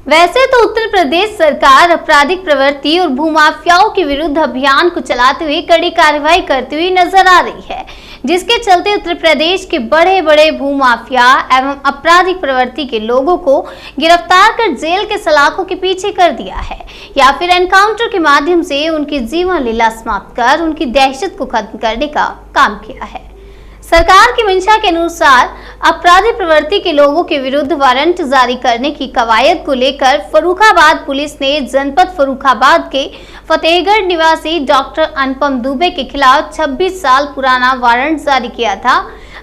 वैसे तो उत्तर प्रदेश सरकार आपराधिक प्रवृत्ति और भूमाफियाओं के विरुद्ध अभियान को चलाते हुए कड़ी कार्रवाई करती हुई नजर आ रही है, जिसके चलते उत्तर प्रदेश के बड़े बड़े भूमाफिया एवं आपराधिक प्रवृत्ति के लोगों को गिरफ्तार कर जेल के सलाखों के पीछे कर दिया है या फिर एनकाउंटर के माध्यम से उनकी जीवन लीला समाप्त कर उनकी दहशत को खत्म करने का काम किया है। सरकार की मंशा के अनुसार आपराधिक प्रवृत्ति के लोगों के विरुद्ध वारंट जारी करने की कवायद को लेकर फर्रुखाबाद पुलिस ने जनपद फर्रुखाबाद के फतेहगढ़ निवासी डॉक्टर अनुपम दुबे के खिलाफ 26 साल पुराना वारंट जारी किया था।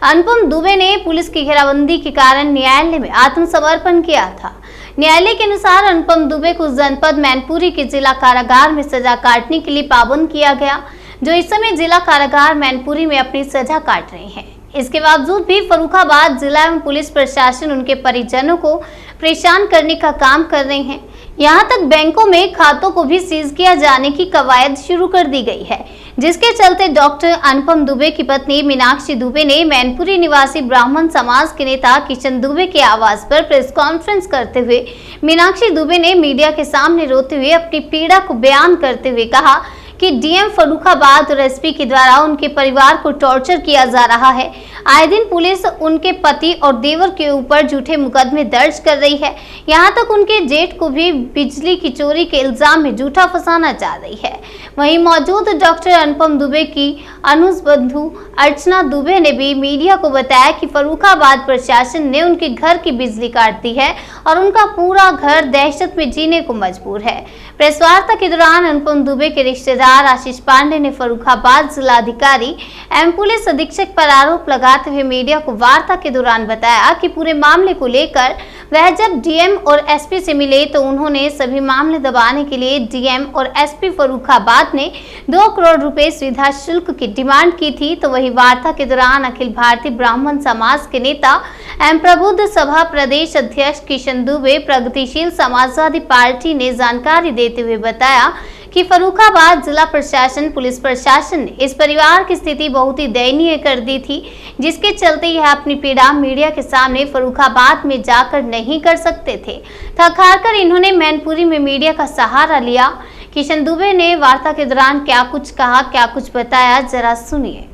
अनुपम दुबे ने पुलिस की घेराबंदी के कारण न्यायालय में आत्मसमर्पण किया था। न्यायालय के अनुसार अनुपम दुबे को जनपद मैनपुरी के जिला कारागार में सजा काटने के लिए पाबंद किया गया, जो इस समय जिला कारागार मैनपुरी में अपनी सजा काट रहे हैं। इसके बावजूद भी फर्रुखाबाद जिला एवं पुलिस प्रशासन उनके परिजनों को परेशान करने का काम कर रहे हैं। यहां तक बैंकों में खातों को भी सीज किया जाने की कवायद शुरू कर दी गई है, जिसके चलते डॉक्टर अनुपम दुबे की पत्नी मीनाक्षी दुबे ने मैनपुरी निवासी ब्राह्मण समाज के नेता किशन दुबे के आवास पर प्रेस कॉन्फ्रेंस करते हुए मीनाक्षी दुबे ने मीडिया के सामने रोते हुए अपनी पीड़ा को बयान करते हुए कहा कि डीएम फर्रुखाबाद और एसपी के द्वारा उनके परिवार को टॉर्चर किया जा रहा है। आए दिन पुलिस उनके पति और देवर के ऊपर झूठे मुकदमे दर्ज कर रही है। यहां तक उनके जेठ को भी बिजली की चोरी के इल्जाम में झूठा फंसाना चाह रही है। वहीं मौजूद डॉक्टर अनुपम दुबे की अनुज बंधु अर्चना दुबे ने भी मीडिया को बताया कि फर्रुखाबाद प्रशासन ने उनके घर की बिजली काट दी है और उनका पूरा घर दहशत में जीने को मजबूर है। प्रेस वार्ता के दौरान अनुपम दुबे के रिश्तेदार आशीष पांडे ने फर्रुखाबाद जिलाधिकारी एवं पुलिस अधीक्षक पर आरोप लगाते हुए मीडिया को वार्ता के दौरान बताया कि पूरे मामले को लेकर वह जब डीएम और एसपी से मिले तो उन्होंने सभी मामले दबाने के लिए डीएम और एसपी फर्रुखाबाद ने 2 करोड़ रुपए सुविधा शुल्क की डिमांड की थी। तो वही वार्ता के दौरान अखिल भारतीय ब्राह्मण समाज के नेता एवं प्रबुद्ध सभा प्रदेश अध्यक्ष किशन दुबे प्रगतिशील समाजवादी पार्टी ने जानकारी देते हुए बताया कि फर्रुखाबाद जिला प्रशासन पुलिस प्रशासन ने इस परिवार की स्थिति बहुत ही दयनीय कर दी थी, जिसके चलते यह अपनी पीड़ा मीडिया के सामने फर्रुखाबाद में जाकर नहीं कर सकते थे। थक हार कर इन्होंने मैनपुरी में मीडिया का सहारा लिया। किशन दुबे ने वार्ता के दौरान क्या कुछ कहा, क्या कुछ बताया, जरा सुनिए।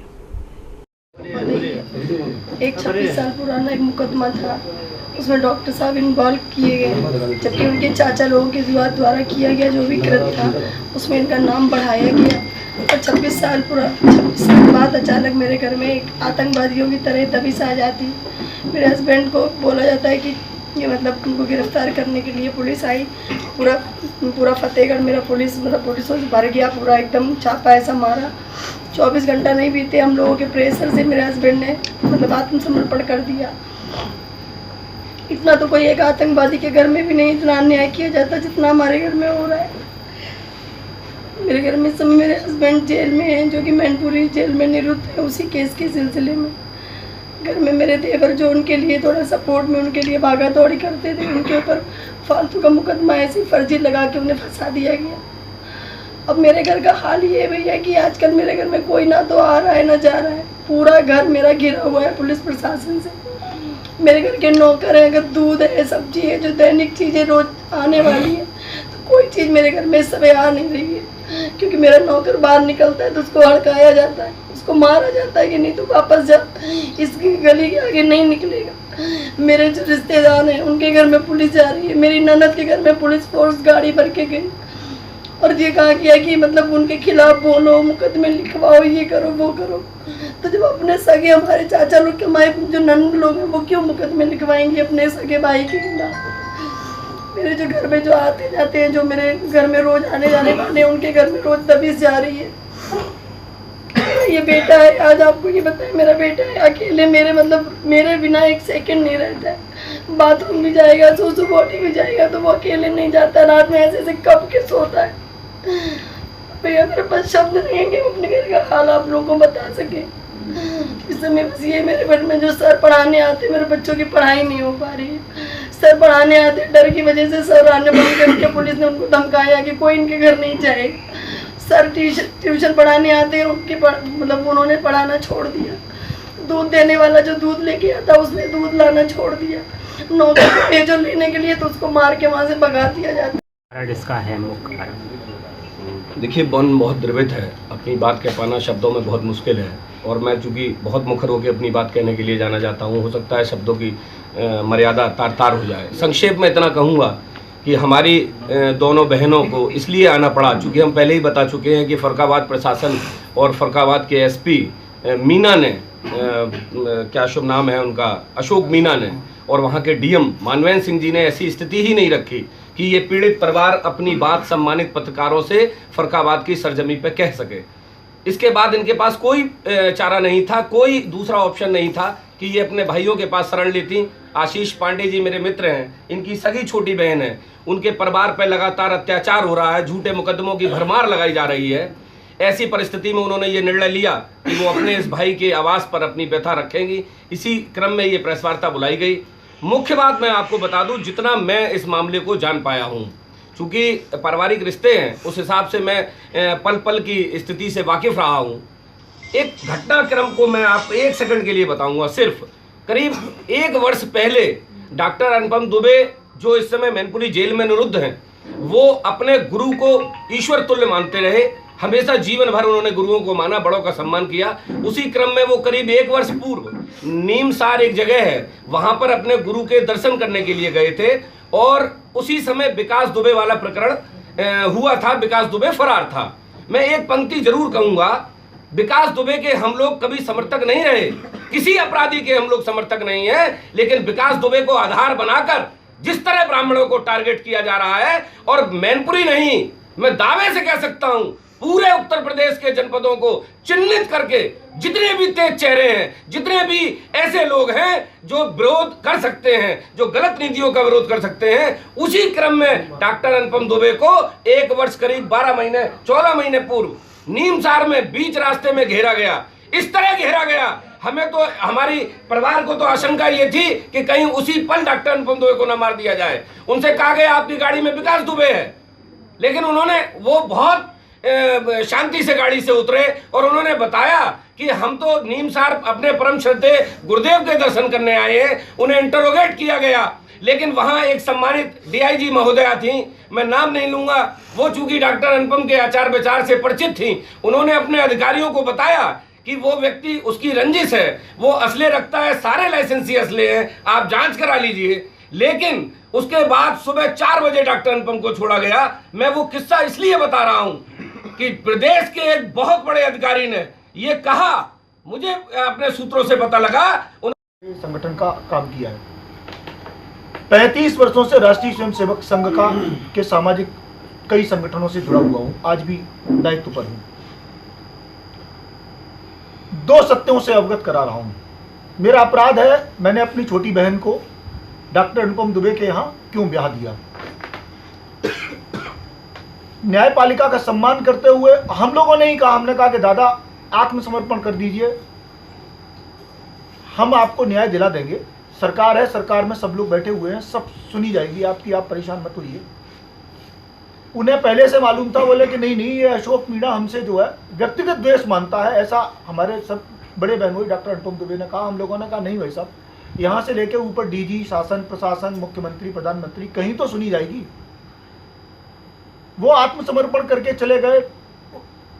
एक 26 साल पुराना एक मुकदमा था, उसमें डॉक्टर साहब इन्वॉल्व किए गए, जबकि उनके चाचा लोगों के द्वारा किया गया जो भी कृत्य था उसमें इनका नाम बढ़ाया गया। और 26 साल बाद अचानक मेरे घर में एक आतंकवादियों की तरह दबिश आ जाती। मेरे हस्बैंड को बोला जाता है कि ये मतलब उनको गिरफ्तार करने के लिए पुलिस आई। पूरा फतेहगढ़ मेरा पुलिसों से भर गया, पूरा एकदम छापा ऐसा मारा। 24 घंटा नहीं बीते, हम लोगों के प्रेशर से मेरे हस्बैंड ने मतलब आत्मसमर्पण कर दिया। इतना तो कोई एक आतंकवादी के घर में भी नहीं इतना अन्याय किया जाता जितना हमारे घर में हो रहा है। मेरे घर में सब मेरे हस्बैंड जेल में हैं, जो कि मैनपुरी जेल में निरुद्ध है उसी केस के सिलसिले में। घर में मेरे देवर जो उनके लिए थोड़ा सपोर्ट में उनके लिए भागा दौड़ी करते थे, उनके ऊपर फालतू का मुकदमा ऐसी फर्जी लगा के उन्हें फंसा दिया गया। अब मेरे घर का हाल ये भैया कि आजकल मेरे घर में कोई ना तो आ रहा है ना जा रहा है। पूरा घर मेरा घिरा हुआ है पुलिस प्रशासन से। मेरे घर के नौकर हैं, अगर दूध है सब्जी है जो दैनिक चीज़ें रोज आने वाली है तो कोई चीज़ मेरे घर में इस समय आ नहीं रही है, क्योंकि मेरा नौकर बाहर निकलता है तो उसको हड़काया जाता है, उसको मारा जाता है कि नहीं तो वापस जा, इसकी गली के आगे नहीं निकलेगा। मेरे जो रिश्तेदार हैं उनके घर में पुलिस जा रही है, मेरी ननद के घर में पुलिस फोर्स गाड़ी भर के गई और ये कहा गया कि मतलब उनके खिलाफ बोलो, मुकदमे लिखवाओ, ये करो वो करो। तो जब अपने सगे हमारे चाचा लोग के हमारे जो नंद लोग हैं वो क्यों मुकदमे लिखवाएंगे अपने सगे भाई के खिलाफ। मेरे जो घर में जो आते जाते हैं, जो मेरे घर में रोज आने जाने वाले हैं, उनके घर में रोज दबिश जा रही है। ये बेटा है, आज आपको ये बताएं, मेरा बेटा है अकेले मेरे बिना एक सेकंड नहीं रहता है। बाथरूम भी जाएगा, सूसू बॉटी भी जाएगा तो वो अकेले नहीं जाता, रात में ऐसे कब के सोता है। भैया मेरे पास शब्द नहीं है कि अपने घर का हाल आप लोगों को बता सके। इस समय बस ये मेरे घर में जो सर पढ़ाने आते, मेरे बच्चों की पढ़ाई नहीं हो पा रही है। सर पढ़ाने आते, डर की वजह से सर आने बंद करके पुलिस ने उनको धमकाया कि कोई इनके घर नहीं जाएगा। सर ट्यूशन पढ़ाने आते हैं, उनके उन्होंने पढ़ाना छोड़ दिया। दूध देने वाला जो दूध लेके आता उसने दूध लाना छोड़ दिया। 9 बजे जो लेने के लिए तो उसको मार के वहाँ से भगा दिया जाता है। इसका है मुख्य कारण। देखिए, मन बहुत द्रवित है, अपनी बात कह पाना शब्दों में बहुत मुश्किल है, और मैं चूँकि बहुत मुखर होकर अपनी बात कहने के लिए जाना चाहता हूँ, हो सकता है शब्दों की मर्यादा तार तार हो जाए। संक्षेप में इतना कहूँगा कि हमारी दोनों बहनों को इसलिए आना पड़ा, चूँकि हम पहले ही बता चुके हैं कि फर्रुखाबाद प्रशासन और फर्रुखाबाद के एसपी मीना ने, क्या शुभ नाम है उनका, अशोक मीना ने, और वहाँ के डीएम मानवेंद्र सिंह जी ने ऐसी स्थिति ही नहीं रखी कि ये पीड़ित परिवार अपनी बात सम्मानित पत्रकारों से फर्रुखाबाद की सरजमी पे कह सके। इसके बाद इनके पास कोई चारा नहीं था, कोई दूसरा ऑप्शन नहीं था कि ये अपने भाइयों के पास शरण लेती। आशीष पांडे जी मेरे मित्र हैं, इनकी सगी छोटी बहन है, उनके परिवार पर लगातार अत्याचार हो रहा है, झूठे मुकदमों की भरमार लगाई जा रही है। ऐसी परिस्थिति में उन्होंने ये निर्णय लिया कि वो अपने इस भाई के आवास पर अपनी व्यथा रखेंगी। इसी क्रम में ये प्रेस वार्ता बुलाई गई। मुख्य बात मैं आपको बता दूं, जितना मैं इस मामले को जान पाया हूं, चूँकि पारिवारिक रिश्ते हैं उस हिसाब से मैं पल पल की स्थिति से वाकिफ रहा हूं। एक घटनाक्रम को मैं आप 1 सेकंड के लिए बताऊंगा। सिर्फ करीब 1 वर्ष पहले डॉक्टर अनुपम दुबे, जो इस समय मैनपुरी जेल में निरुद्ध हैं, वो अपने गुरु को ईश्वर तुल्य मानते रहे। हमेशा जीवन भर उन्होंने गुरुओं को माना, बड़ों का सम्मान किया। उसी क्रम में वो करीब 1 वर्ष पूर्व नीमसार एक जगह है, वहां पर अपने गुरु के दर्शन करने के लिए गए थे, और उसी समय विकास दुबे वाला प्रकरण हुआ था। विकास दुबे फरार था। मैं एक पंक्ति जरूर कहूंगा, विकास दुबे के हम लोग कभी समर्थक नहीं रहे, किसी अपराधी के हम लोग समर्थक नहीं है, लेकिन विकास दुबे को आधार बनाकर जिस तरह ब्राह्मणों को टारगेट किया जा रहा है, और मैनपुरी नहीं, मैं दावे से कह सकता हूं पूरे उत्तर प्रदेश के जनपदों को चिन्हित करके जितने भी तेज चेहरे हैं, जितने भी ऐसे लोग हैं जो विरोध कर सकते हैं, जो गलत नीतियों का विरोध कर सकते हैं, उसी क्रम में डॉक्टर अनुपम दुबे को 1 वर्ष करीब 14 महीने पूर्व नीमसार में बीच रास्ते में घेरा गया। इस तरह घेरा गया, हमें तो, हमारी परिवार को तो आशंका ये थी कि कहीं उसी पल डॉक्टर अनुपम दुबे को न मार दिया जाए। उनसे कहा गया आपकी गाड़ी में विकास दुबे है, लेकिन उन्होंने, वो बहुत शांति से गाड़ी से उतरे और उन्होंने बताया कि हम तो नीमसार अपने परम श्रद्धेय गुरुदेव के दर्शन करने आए हैं। उन्हें इंटरोगेट किया गया, लेकिन वहां एक सम्मानित डीआईजी महोदया थी, मैं नाम नहीं लूंगा, वो चूंकि डॉक्टर अनुपम के आचार विचार से परिचित थी, उन्होंने अपने अधिकारियों को बताया कि वो व्यक्ति, उसकी रंजिश है, वो असले रखता है, सारे लाइसेंसी असले हैं, आप जांच करा लीजिए। लेकिन उसके बाद सुबह 4 बजे डॉक्टर अनुपम को छोड़ा गया। मैं वो किस्सा इसलिए बता रहा हूं कि प्रदेश के एक बहुत बड़े अधिकारी ने ये कहा, मुझे अपने सूत्रों से पता लगा, संगठन का काम किया है। 35 वर्षों से राष्ट्रीय स्वयंसेवक संघ का के सामाजिक कई संगठनों से जुड़ा हुआ हूं, आज भी दायित्व पर हूं। 2 सत्यों से अवगत करा रहा हूं। मेरा अपराध है, मैंने अपनी छोटी बहन को डॉक्टर अनुपम दुबे के यहाँ क्यों ब्याह दिया। न्यायपालिका का सम्मान करते हुए हम लोगों ने ही कहा, हमने कहा कि दादा आत्मसमर्पण कर दीजिए, हम आपको न्याय दिला देंगे। सरकार है, सरकार में सब लोग बैठे हुए हैं, सब सुनी जाएगी आपकी, आप परेशान मत होइए। उन्हें पहले से मालूम था, बोले कि नहीं नहीं, ये अशोक मीणा हमसे जो है व्यक्तिगत द्वेष मानता है, ऐसा हमारे सब बड़े बहनोई डॉक्टर अनुपम दुबे ने कहा। हम लोगों ने कहा नहीं भाई साहब, यहाँ से लेके ऊपर डीजी, शासन प्रशासन, मुख्यमंत्री, प्रधानमंत्री, कहीं तो सुनी जाएगी। वो आत्मसमर्पण करके चले गए।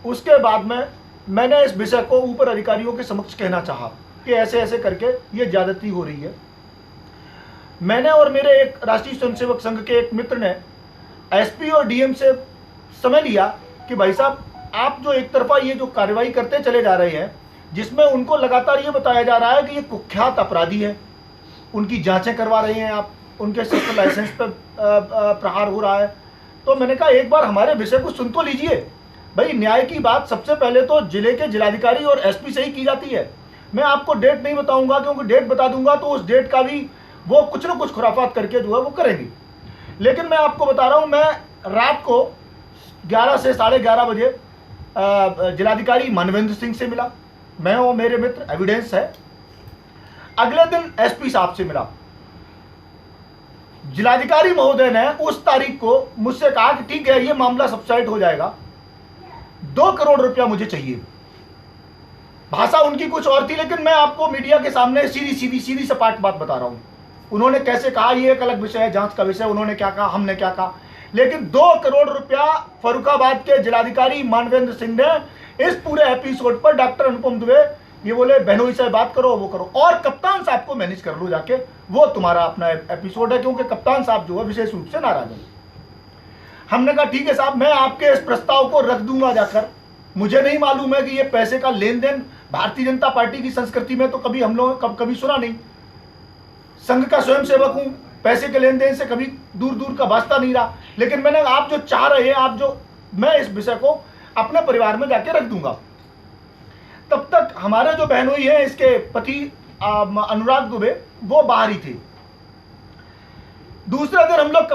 उसके बाद में मैंने इस विषय को ऊपर अधिकारियों के समक्ष कहना चाहा कि ऐसे ऐसे करके ये ज्यादती हो रही है। मैंने और मेरे एक राष्ट्रीय स्वयंसेवक संघ के एक मित्र ने एसपी और डीएम से समय लिया कि भाई साहब, आप जो एक तरफा ये जो कार्रवाई करते चले जा रहे हैं, जिसमें उनको लगातार ये बताया जा रहा है कि ये कुख्यात अपराधी है, उनकी जांचें करवा रहे हैं आप, उनके शस्त्र लाइसेंस पर प्रहार हो रहा है। तो मैंने कहा एक बार हमारे विषय को सुन तो लीजिए भाई। न्याय की बात सबसे पहले तो जिले के जिलाधिकारी और एसपी से ही की जाती है। मैं आपको डेट नहीं बताऊंगा, क्योंकि डेट बता दूंगा तो उस डेट का भी वो कुछ ना कुछ खुराफात करके जो है वो करेंगे। लेकिन मैं आपको बता रहा हूं, मैं रात को 11 से 11:30 बजे जिलाधिकारी मानवेंद्र सिंह से मिला, मैं और मेरे मित्र, एविडेंस है। अगले दिन एसपी साहब से मिला। जिलाधिकारी महोदय ने उस तारीख को मुझसे कहा कि ठीक है, ये मामला सबसाइड हो जाएगा, 2 करोड़ रुपया मुझे चाहिए। भाषा उनकी कुछ और थी, लेकिन मैं आपको मीडिया के सामने सीधी सपाट बात बता रहा हूं। उन्होंने कैसे कहा ये एक अलग विषय है, जांच का विषय, उन्होंने क्या कहा, हमने क्या कहा, लेकिन 2 करोड़ रुपया फर्रुखाबाद के जिलाधिकारी मानवेंद्र सिंह ने इस पूरे एपिसोड पर डॉक्टर अनुपम दुबे ये बोले बहनोई से बात करो, वो करो, और कप्तान साहब को मैनेज कर लो जाके, वो तुम्हारा अपना एपिसोड है, क्योंकि कप्तान साहब जो है विशेष रूप से नाराज है। हमने कहा ठीक है साहब, मैं आपके इस प्रस्ताव को रख दूंगा जाकर। मुझे नहीं मालूम है कि ये पैसे का लेन देन भारतीय जनता पार्टी की संस्कृति में तो कभी हम लोग कभी सुना नहीं। संघ का स्वयंसेवक हूं, पैसे के लेन देन से कभी दूर दूर का वास्ता नहीं रहा, लेकिन मैंने आप जो चाह रहे हैं, मैं इस विषय को अपने परिवार में जाके रख दूंगा। तब तक हमारे जो बहनोई है, इसके पति अनुराग दुबे वो बाहर ही थे। दूसरा दिन हम लोग